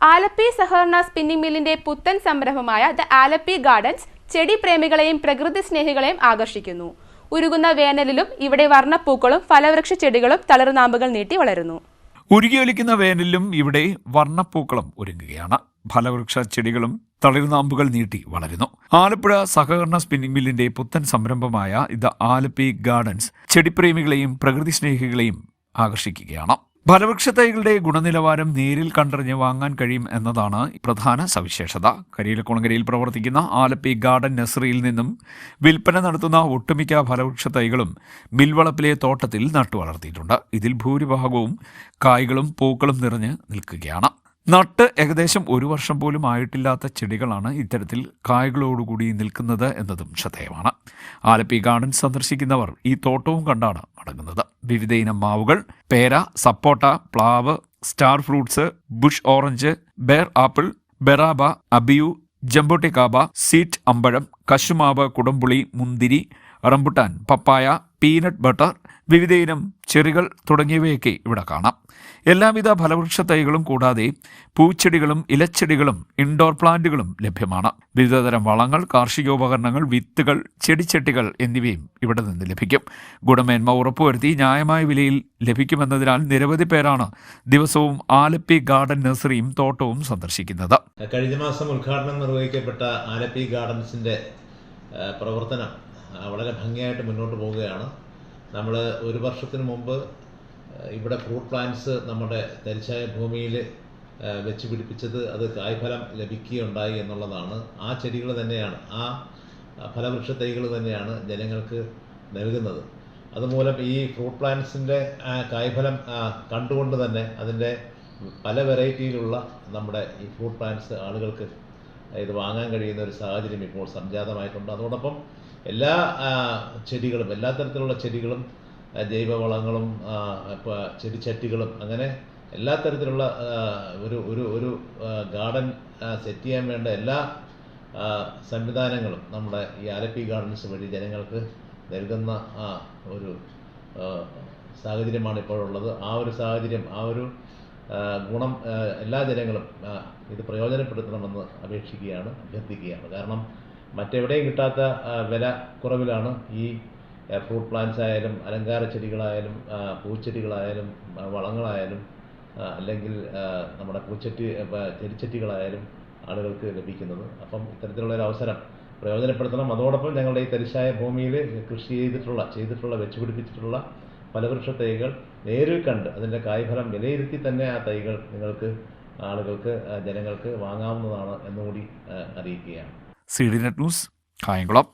ആലപ്പി സഹകരണ സ്പിന്നിംഗ് മില്ലിന്റെ പുത്തൻ സംരംഭമായ ദ ആലപ്പി ഗാർഡൻസ് ചെടി പ്രേമികളെയും പ്രകൃതി സ്നേഹികളെയും ആകർഷിക്കുന്നു. ഉരുകുന്ന വേനലിലും ഇവിടെ വർണ്ണപ്പൂക്കളും ഫലവൃക്ഷ ചെടികളും തളിർനാമ്പുകൾ നീട്ടി വളരുന്നു. ഉരുകിയൊലിക്കുന്ന വേനലിലും ഇവിടെ വർണ്ണപ്പൂക്കളം ഒരുങ്ങുകയാണ്. ഫലവൃക്ഷ ചെടികളും തളിർനാമ്പുകൾ നീട്ടി വളരുന്നു. ആലപ്പുഴ സഹകരണ സ്പിന്നിംഗ് മില്ലിന്റെ പുത്തൻ സംരംഭമായ ദ ആലപ്പി ഗാർഡൻസ് ചെടിപ്രേമികളെയും പ്രകൃതി സ്നേഹികളെയും ആകർഷിക്കുകയാണ്. ഫലവൃക്ഷ തൈകളുടെ ഗുണനിലവാരം നേരിൽ കണ്ടറിഞ്ഞ് വാങ്ങാൻ കഴിയും എന്നതാണ് പ്രധാന സവിശേഷത. കരിയിലക്കുളങ്ങരയിൽ പ്രവർത്തിക്കുന്ന ആലപ്പി ഗാർഡൻ നഴ്സറിയിൽ നിന്നും വിൽപ്പന നടത്തുന്ന ഒട്ടുമിക്ക ഫലവൃക്ഷ തൈകളും മിൽവളപ്പിലെ തോട്ടത്തിൽ നട്ടുവളർത്തിയിട്ടുണ്ട്. ഇതിൽ ഭൂരിഭാഗവും കായ്കളും പൂക്കളും നിറഞ്ഞ് നിൽക്കുകയാണ്. നട്ട് ഏകദേശം 1 വർഷം പോലും ആയിട്ടില്ലാത്ത ചെടികളാണ് ഇത്തരത്തിൽ കായ്കളോടുകൂടി നിൽക്കുന്നത് എന്നതും ശ്രദ്ധേയമാണ്. ആലപ്പി ഗാർഡൻ സന്ദർശിക്കുന്നവർ ഈ തോട്ടവും കണ്ടാണ് മടങ്ങുന്നത്. വിവിധ ഇനം മാവുകൾ, പേര, സപ്പോട്ട, പ്ലാവ്, star fruits, bush orange, ber apple, ബെറാബ, അബിയു, ജംബോട്ടിക്കാബ, സീറ്റ് അമ്പഴം, കശുമാവ്, കുടംപുളി, മുന്തിരി, റംബുട്ടാൻ, പപ്പായ, പീനട്ട് ബട്ടർ, വിവിധയിനം ചെറികൾ തുടങ്ങിയവയൊക്കെ ഇവിടെ കാണാം. എല്ലാവിധ ഫലവൃക്ഷ തൈകളും കൂടാതെ പൂച്ചെടികളും ഇലച്ചെടികളും ഇൻഡോർ പ്ലാന്റുകളും ലഭ്യമാണ്. വിവിധതരം വളങ്ങൾ, കാർഷികോപകരണങ്ങൾ, വിത്തുകൾ, ചെടിച്ചട്ടികൾ എന്നിവയും ഇവിടെ നിന്ന് ലഭിക്കും. ഗുണമേന്മ ഉറപ്പുവരുത്തി ന്യായമായ വിലയിൽ ലഭിക്കുമെന്നതിനാൽ നിരവധി പേരാണ് ദിവസവും ആലപ്പി ഗാർഡൻ നഴ്സറിയും തോട്ടവും സന്ദർശിക്കുന്നത്. കഴിഞ്ഞ മാസം ഉദ്ഘാടനം നിർവഹിക്കപ്പെട്ട ആലപ്പി ഗാർഡൻസിൻ്റെ പ്രവർത്തനം വളരെ ഭംഗിയായിട്ട് മുന്നോട്ട് പോവുകയാണ്. നമ്മൾ 1 വർഷത്തിന് മുമ്പ് ഇവിടെ ഫ്രൂട്ട് പ്ലാന്റ്സ് നമ്മുടെ തരിശായ ഭൂമിയിൽ വെച്ച് പിടിപ്പിച്ചത് അത് കായ്ഫലം ലഭിക്കുകയുണ്ടായി എന്നുള്ളതാണ്. ആ ചെടികൾ തന്നെയാണ്, ആ ഫലവൃക്ഷ തൈകൾ തന്നെയാണ് ജനങ്ങൾക്ക് നൽകുന്നത്. അതുമൂലം ഈ ഫ്രൂട്ട് പ്ലാന്റ്സിൻ്റെ കായ്ഫലം കണ്ടുകൊണ്ട് തന്നെ അതിൻ്റെ പല വെറൈറ്റിയിലുള്ള നമ്മുടെ ഈ ഫ്രൂട്ട് പ്ലാന്റ്സ് ആളുകൾക്ക് ഇത് വാങ്ങാൻ കഴിയുന്ന ഒരു സാഹചര്യം ഇപ്പോൾ സംജാതമായിട്ടുണ്ട്. അതോടൊപ്പം എല്ലാ ചെടികളും, എല്ലാ തരത്തിലുള്ള ചെടികളും, ജൈവവളങ്ങളും ചെടിച്ചട്ടികളും, അങ്ങനെ എല്ലാ തരത്തിലുള്ള ഒരു ഗാർഡൻ സെറ്റ് ചെയ്യാൻ വേണ്ട എല്ലാ സംവിധാനങ്ങളും നമ്മുടെ ഈ ആലപ്പി ഗാർഡൻസ് വഴി ജനങ്ങൾക്ക് നൽകുന്ന ഒരു സാഹചര്യമാണ് ഇപ്പോഴുള്ളത്. ആ ഒരു സാഹചര്യം, ആ ഒരു ഗുണം എല്ലാ ജനങ്ങളും ഇത് പ്രയോജനപ്പെടുത്തണമെന്ന് അഭ്യർത്ഥിക്കുകയാണ്. കാരണം മറ്റെവിടെയും കിട്ടാത്ത വില കുറവിലാണ് ഈ ഫ്രൂട്ട് പ്ലാന്റ്സ് ആയാലും അലങ്കാര ചെടികളായാലും പൂച്ചെടികളായാലും വളങ്ങളായാലും അല്ലെങ്കിൽ നമ്മുടെ ചെടിച്ചട്ടികളായാലും ആളുകൾക്ക് ലഭിക്കുന്നത്. അപ്പം ഇത്തരത്തിലുള്ളൊരു അവസരം പ്രയോജനപ്പെടുത്തണം. അതോടൊപ്പം ഞങ്ങളുടെ ഈ തരിശായ ഭൂമിയിൽ കൃഷി ചെയ്തിട്ടുള്ള വെച്ചുപിടിപ്പിച്ചിട്ടുള്ള ഫലവൃക്ഷ തൈകൾ നേരിൽ കണ്ട് അതിൻ്റെ കായ്ഫലം വിലയിരുത്തി തന്നെ ആ തൈകൾ ആളുകൾക്ക്, ജനങ്ങൾക്ക് വാങ്ങാവുന്നതാണ് എന്നുകൂടി അറിയിക്കുകയാണ്. CDNet news, Kayamkulam.